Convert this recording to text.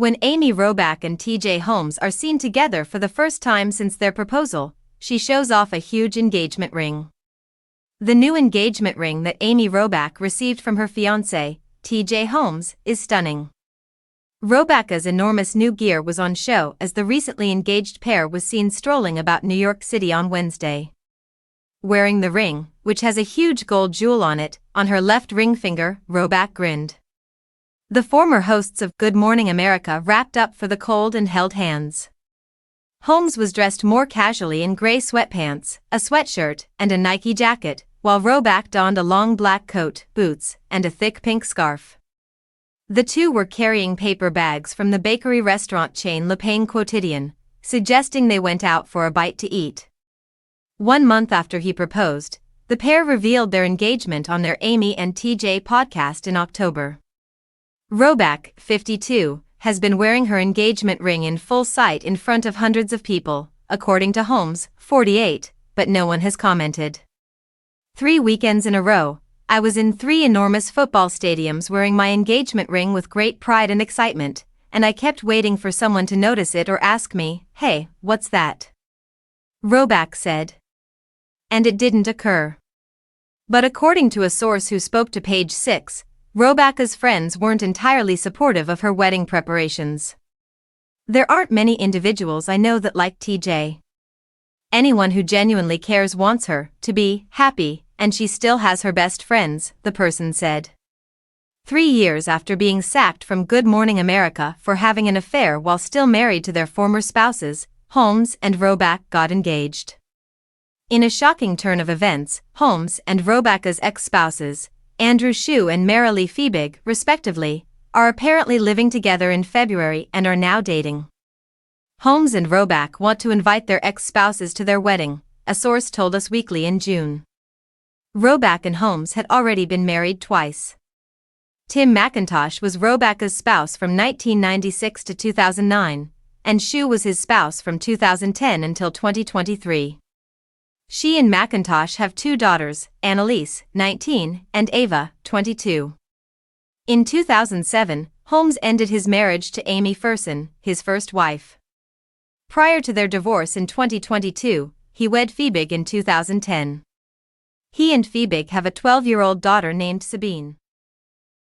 When Amy Robach and TJ Holmes are seen together for the first time since their proposal, she shows off a huge engagement ring. The new engagement ring that Amy Robach received from her fiancé, TJ Holmes, is stunning. Robach's enormous new gear was on show as the recently engaged pair was seen strolling about New York City on Wednesday. Wearing the ring, which has a huge gold jewel on it, on her left ring finger, Robach grinned. The former hosts of Good Morning America wrapped up for the cold and held hands. Holmes was dressed more casually in gray sweatpants, a sweatshirt, and a Nike jacket, while Robach donned a long black coat, boots, and a thick pink scarf. The two were carrying paper bags from the bakery restaurant chain Le Pain Quotidien, suggesting they went out for a bite to eat. 1 month after he proposed, the pair revealed their engagement on their Amy and TJ podcast in October. Robach, 52, has been wearing her engagement ring in full sight in front of hundreds of people, according to Holmes, 48, but no one has commented. 3 weekends in a row, I was in 3 enormous football stadiums wearing my engagement ring with great pride and excitement, and I kept waiting for someone to notice it or ask me, "Hey, what's that?" Robach said. And it didn't occur. But according to a source who spoke to Page 6, Robach's friends weren't entirely supportive of her wedding preparations. "There aren't many individuals I know that like TJ. Anyone who genuinely cares wants her to be happy, and she still has her best friends," the person said. 3 years after being sacked from Good Morning America for having an affair while still married to their former spouses, Holmes and Robach got engaged. In a shocking turn of events, Holmes and Robach's ex-spouses, Andrew Shue and Marilee Fiebig, respectively, are apparently living together in February and are now dating. Holmes and Robach want to invite their ex-spouses to their wedding, a source told Us Weekly in June. Robach and Holmes had already been married twice. Tim McIntosh was Robach's spouse from 1996 to 2009, and Shue was his spouse from 2010 until 2023. She and McIntosh have 2 daughters, Annalise, 19, and Ava, 22. In 2007, Holmes ended his marriage to Amy Ferson, his first wife. Prior to their divorce in 2022, he wed Fiebig in 2010. He and Fiebig have a 12-year-old daughter named Sabine.